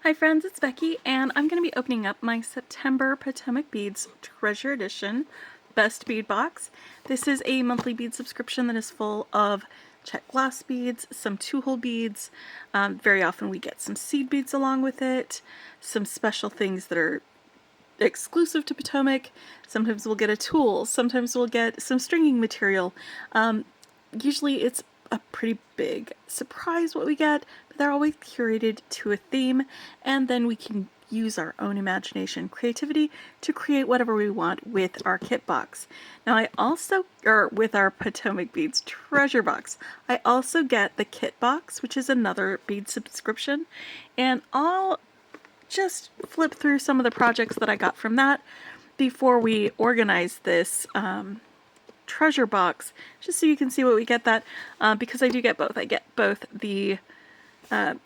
Hi friends, it's Becky, and I'm going to be opening up my September Potomac Beads Treasure Edition Best Bead Box. This is a monthly bead subscription that is full of Czech glass beads, some 2-hole beads. Very often we get some seed beads along with it, some special things that are exclusive to Potomac. Sometimes we'll get a tool, sometimes we'll get some stringing material. Usually it's a pretty big surprise what we get, but they're always curated to a theme, and then we can use our own imagination and creativity to create whatever we want with our kit box. Now I also, or with our Potomac Beads treasure box, I also get the kit box, which is another bead subscription, and I'll just flip through some of the projects that I got from that before we organize this treasure box, just so you can see what we get that, because I do get both. I get both the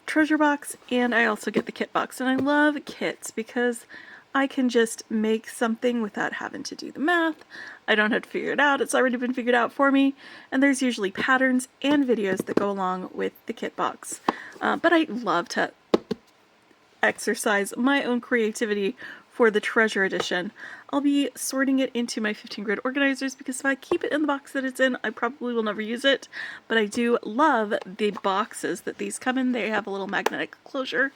treasure box and I also get the kit box, and I love kits because I can just make something without having to do the math. I don't have to figure it out, it's already been figured out for me, and there's usually patterns and videos that go along with the kit box. But I love to exercise my own creativity for the treasure edition. I'll be sorting it into my 15 grid organizers because if I keep it in the box that it's in, I probably will never use it. But I do love the boxes that these come in. They have a little magnetic closure.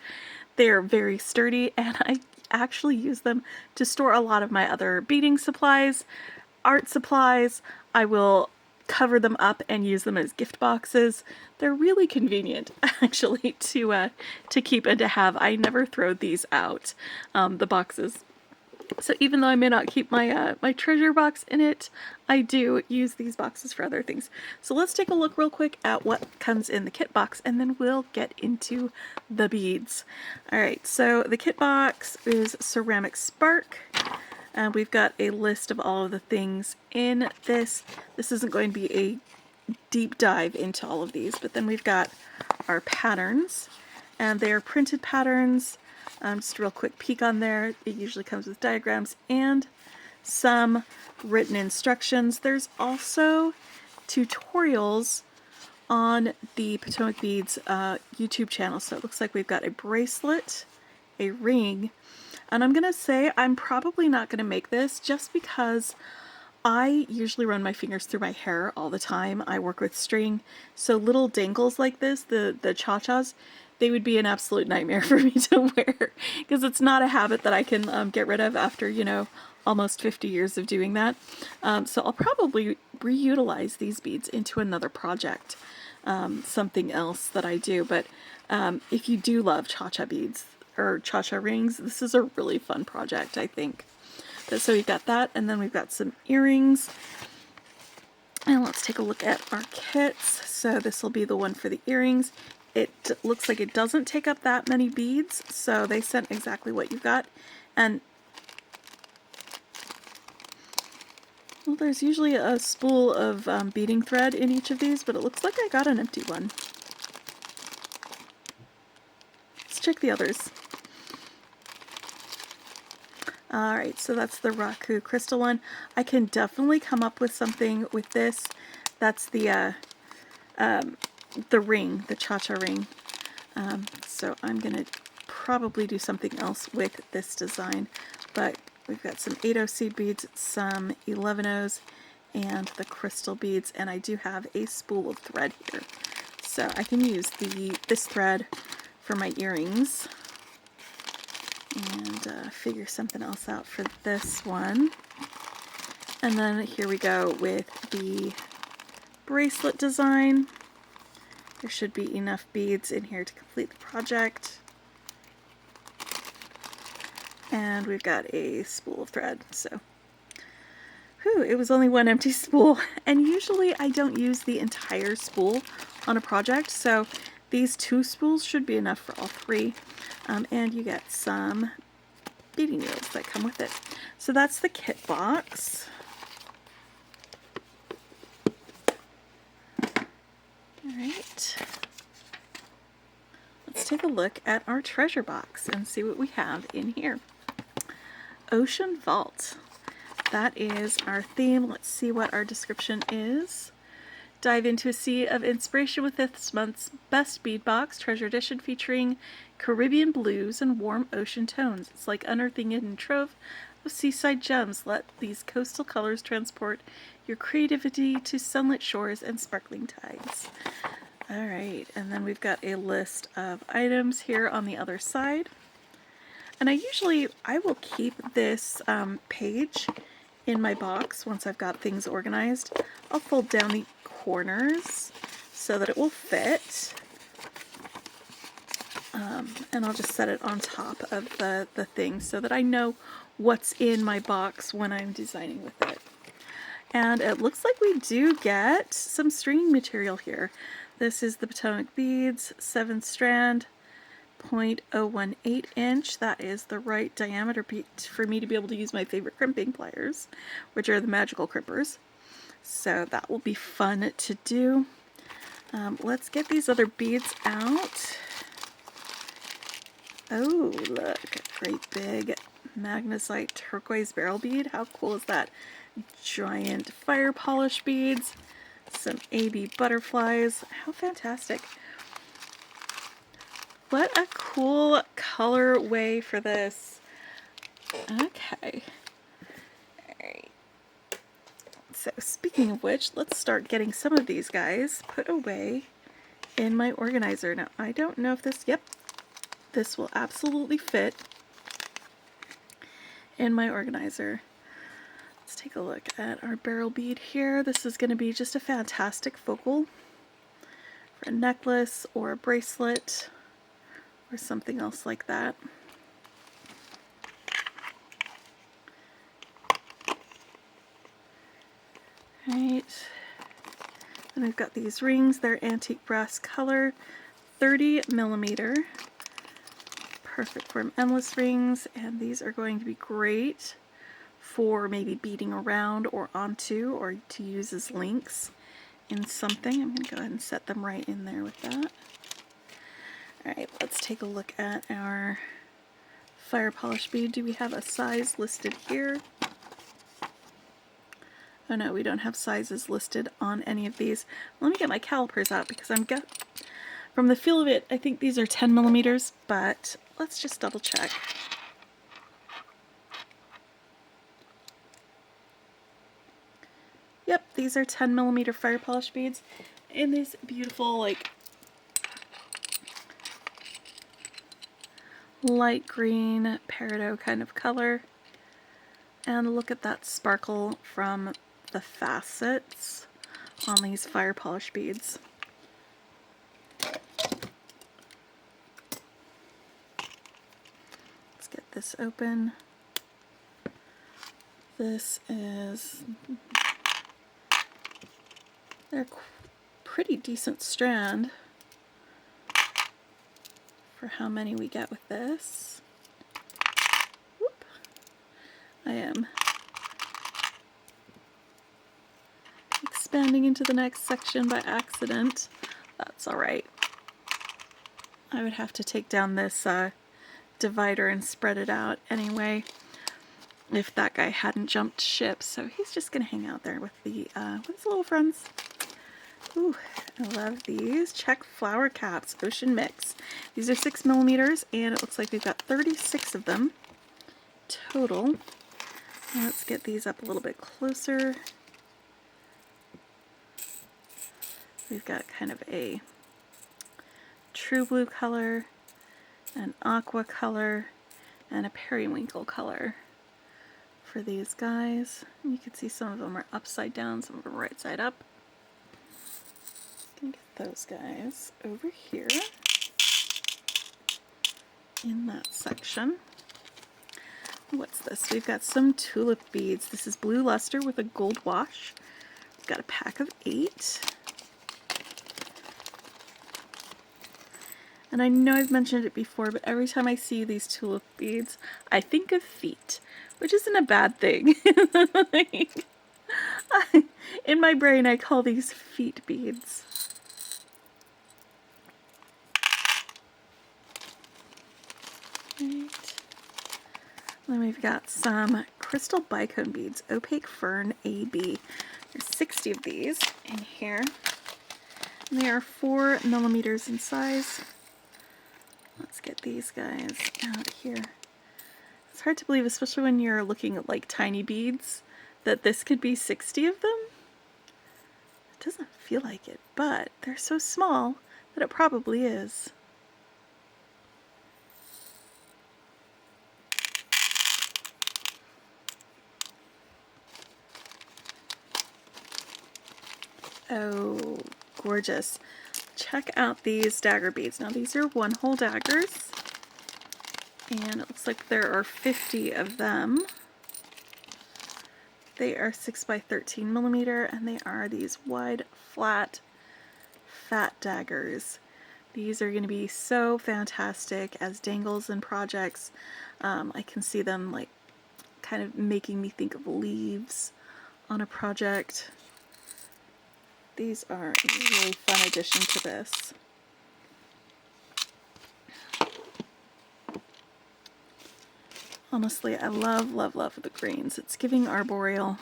They're very sturdy, and I actually use them to store a lot of my other beading supplies, art supplies. I will cover them up and use them as gift boxes. They're really convenient, actually, to keep and to have. I never throw these out, the boxes. So even though I may not keep my my treasure box in it, I do use these boxes for other things. So let's take a look real quick at what comes in the kit box, and then we'll get into the beads. Alright, so the kit box is ceramic spark. We've got a list of all of the things in this. This isn't going to be a deep dive into all of these, but then we've got our patterns, and they're printed patterns. Just a real quick peek on there. It usually comes with diagrams and some written instructions. There's also tutorials on the Potomac Beads YouTube channel. So it looks like we've got a bracelet, a ring, and I'm gonna say I'm probably not gonna make this just because I usually run my fingers through my hair all the time. I work with string, so little dangles like this, the cha-chas, they would be an absolute nightmare for me to wear because it's not a habit that I can get rid of after, you know, almost 50 years of doing that. So I'll probably reutilize these beads into another project, something else that I do. But if you do love cha-cha beads or cha-cha rings, this is a really fun project, I think. So we've got that, and then we've got some earrings. And let's take a look at our kits. So this will be the one for the earrings. It looks like it doesn't take up that many beads, so they sent exactly what you got. And well, there's usually a spool of beading thread in each of these, but it looks like I got an empty one. Let's check the others. Alright, so that's the Raku crystal one. I can definitely come up with something with this. That's the ring, the cha-cha ring. So I'm going to probably do something else with this design. But we've got some 8/0 seed beads, some 11/0s, and the crystal beads. And I do have a spool of thread here. So I can use this thread for my earrings. And figure something else out for this one. And then here we go with the bracelet design. There should be enough beads in here to complete the project. And we've got a spool of thread, so whew, it was only one empty spool. And usually I don't use the entire spool on a project, so these 2 spools should be enough for all 3. And you get some beading needles that come with it. So that's the kit box. Alright. Let's take a look at our treasure box and see what we have in here. Ocean Vault. That is our theme. Let's see what our description is. Dive into a sea of inspiration with this month's Best Bead Box Treasure Edition featuring Caribbean blues and warm ocean tones. It's like unearthing a hidden trove of seaside gems. Let these coastal colors transport your creativity to sunlit shores and sparkling tides. Alright, and then we've got a list of items here on the other side. And I will keep this page in my box once I've got things organized. I'll fold down the corners so that it will fit. And I'll just set it on top of the thing so that I know what's in my box when I'm designing with it. And it looks like we do get some stringing material here. This is the Potomac Beads 7 strand, 0.018 inch. That is the right diameter for me to be able to use my favorite crimping pliers, which are the magical crimpers. So that will be fun to do. Let's get these other beads out. Oh, look, a great big magnesite turquoise barrel bead. How cool is that? Giant fire polish beads, some AB butterflies. How fantastic. What a cool colorway for this. Okay. Alright. So speaking of which, let's start getting some of these guys put away in my organizer. Now, I don't know if this will absolutely fit in my organizer. Let's take a look at our barrel bead here. This is going to be just a fantastic focal for a necklace or a bracelet or something else like that. Right. And we've got these rings. They're antique brass color, 30 millimeter. Perfect for endless rings, and these are going to be great for maybe beading around or onto, or to use as links in something. I'm going to go ahead and set them right in there with that. Alright, let's take a look at our fire polish bead. Do we have a size listed here? Oh no, we don't have sizes listed on any of these. Let me get my calipers out because from the feel of it, I think these are 10 millimeters, but let's just double check. Yep, these are 10 millimeter fire polish beads in this beautiful, like, light green peridot kind of color. And look at that sparkle from the facets on these fire polish beads. Get this open. They're pretty decent strand for how many we get with this. Whoop. I am expanding into the next section by accident. That's alright. I would have to take down this divider and spread it out anyway if that guy hadn't jumped ship, so he's just gonna hang out there with his little friends. Ooh, I love these Czech flower caps ocean mix. These are 6 millimeters, and it looks like we've got 36 of them total. Let's get these up a little bit closer. We've got kind of a true blue color, an aqua color, and a periwinkle color for these guys. You can see some of them are upside down, some of them are right side up. Gonna get those guys over here in that section. What's this? We've got some tulip beads. This is blue luster with a gold wash. We've got a pack of 8. And I know I've mentioned it before, but every time I see these tulip beads, I think of feet, which isn't a bad thing. In my brain, I call these feet beads. Right. Then we've got some crystal bicone beads, opaque fern AB. There's 60 of these in here. And they are 4 millimeters in size. Let's get these guys out here. It's hard to believe, especially when you're looking at like tiny beads, that this could be 60 of them. It doesn't feel like it, but they're so small that it probably is. Oh, gorgeous. Check out these dagger beads. Now these are 1-hole daggers, and it looks like there are 50 of them. They are 6x13mm, and they are these wide, flat, fat daggers. These are going to be so fantastic as dangles and projects. I can see them like kind of making me think of leaves on a project. These are a really fun addition to this. Honestly, I love, love, love the greens. It's giving arboreal.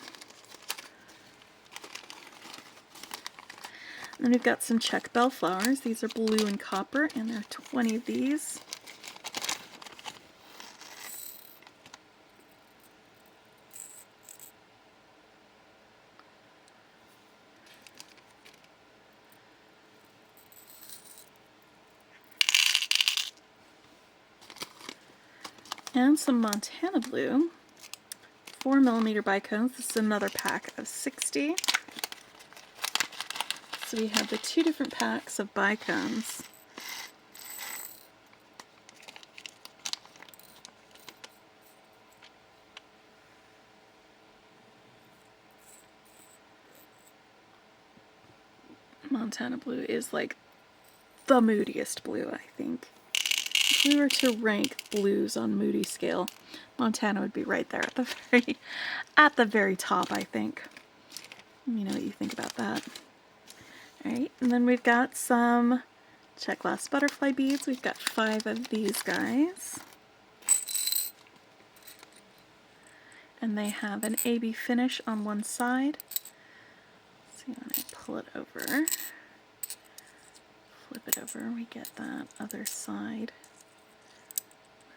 And then we've got some Czech bell flowers. These are blue and copper, and there are 20 of these. And some Montana blue, 4mm bicones. This is another pack of 60. So we have the 2 different packs of bicones. Montana blue is like the moodiest blue, I think. If we were to rank blues on moody scale, Montana would be right there at the very top, I think. Let me know what you think about that. Alright, and then we've got some Czech glass butterfly beads. We've got 5 of these guys. And they have an AB finish on one side. So when I pull it over, flip it over, we get that other side.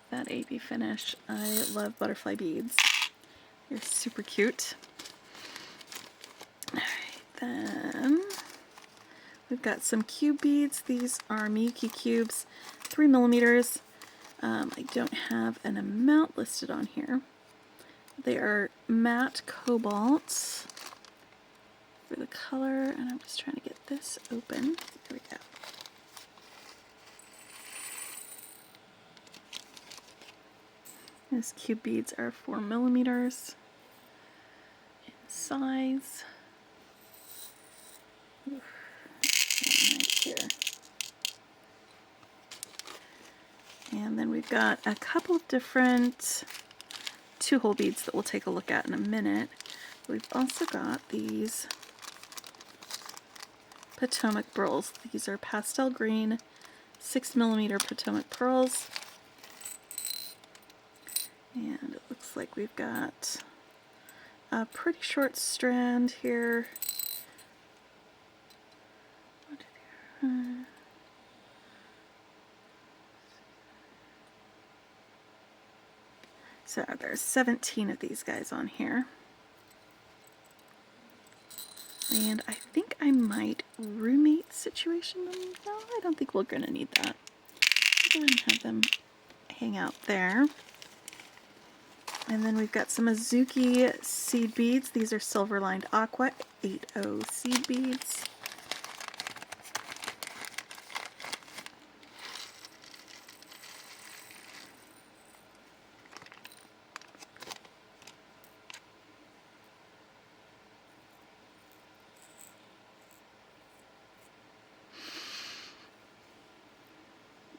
That AB finish. I love butterfly beads. They're super cute. Alright, then we've got some cube beads. These are Miyuki cubes, 3mm. I don't have an amount listed on here. They are matte cobalt for the color, and I'm just trying to get this open. There we go. These cube beads are 4mm in size. Oof, nice here. And then we've got a couple of different 2-hole beads that we'll take a look at in a minute. We've also got these Potomac pearls. These are pastel green 6mm Potomac pearls. And it looks like we've got a pretty short strand here. So there's 17 of these guys on here. And I think I might roommate situation them. No, I don't think we're going to need that. Go ahead and have them hang out there. And then we've got some Azuki seed beads. These are silver lined aqua 80 seed beads.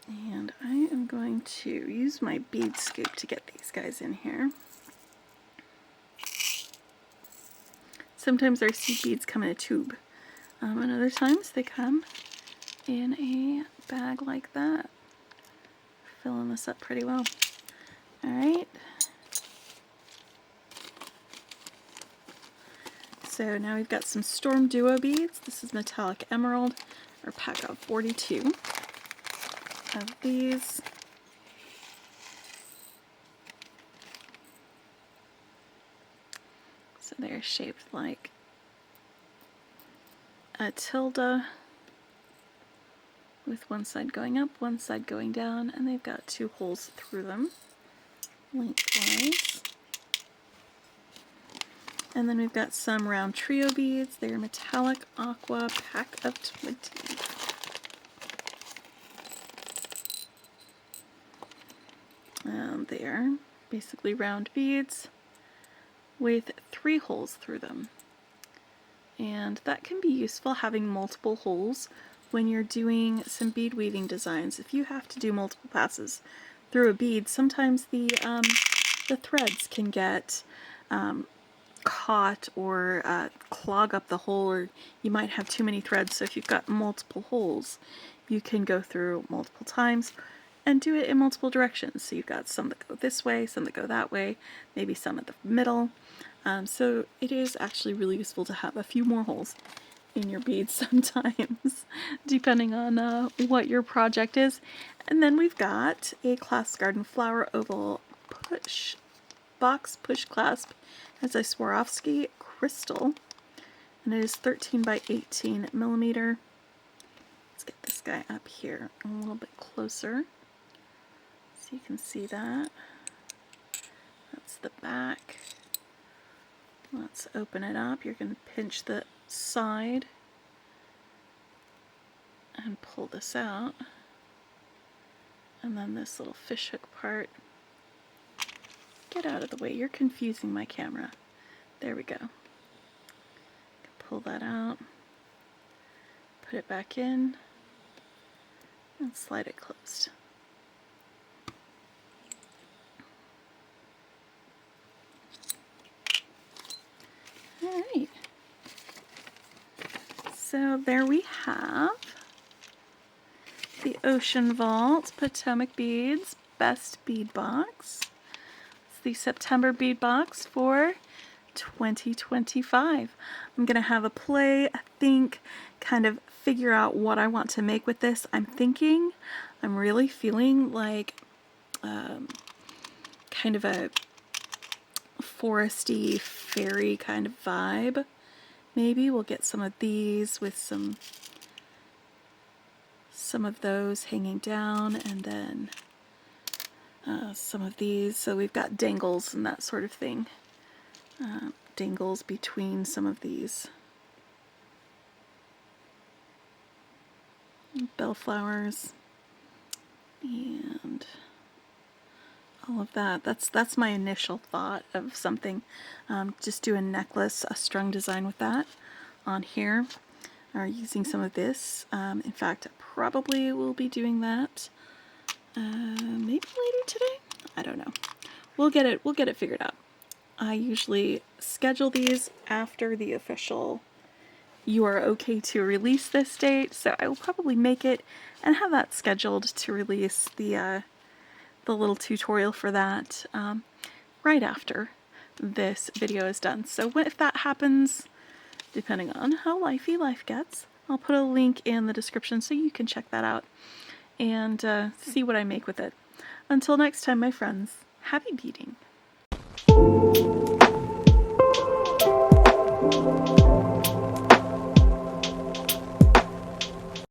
And I am going to use my bead scoop to get these guys in here. Sometimes our seed beads come in a tube, and other times they come in a bag like that. Filling this up pretty well. Alright. So now we've got some Storm Duo beads. This is metallic emerald, or pack of 42. of these. So they're shaped like a tilde, with one side going up, one side going down, and they've got 2 holes through them, lengthwise. And then we've got some round trio beads. They're metallic aqua, pack of 20. And they are basically round beads with 3 holes through them. And that can be useful, having multiple holes when you're doing some bead weaving designs. If you have to do multiple passes through a bead, sometimes the threads can get caught or clog up the hole, or you might have too many threads. So if you've got multiple holes, you can go through multiple times and do it in multiple directions. So you've got some that go this way, some that go that way, maybe some at the middle. So it is actually really useful to have a few more holes in your beads sometimes, depending on what your project is. And then we've got a Class Garden Flower Oval push clasp as a Swarovski crystal, and it is 13 by 18 millimeter. Let's get this guy up here a little bit closer so you can see that. That's the back. Let's open it up. You're going to pinch the side and pull this out. And then this little fishhook part. Get out of the way. You're confusing my camera. There we go. Pull that out. Put it back in. And slide it closed. Alright. So there we have the Ocean Vault Potomac Beads Best Bead Box. It's the September bead box for 2025. I'm going to have a play, think, kind of figure out what I want to make with this. I'm really feeling like kind of a foresty, fairy kind of vibe. Maybe we'll get some of these with some of those hanging down, and then some of these. So we've got dangles and that sort of thing. Dangles between some of these. Bellflowers and all of that. That's my initial thought of something. Just do a necklace, a strung design with that on here, or using some of this. In fact, I probably will be doing that maybe later today. I don't know. We'll get it figured out. I usually schedule these after the official "you are okay to release this" date, so I will probably make it and have that scheduled to release the little tutorial for that right after this video is done. So if that happens, depending on how lifey life gets, I'll put a link in the description so you can check that out and see what I make with it. Until next time, my friends, happy beading!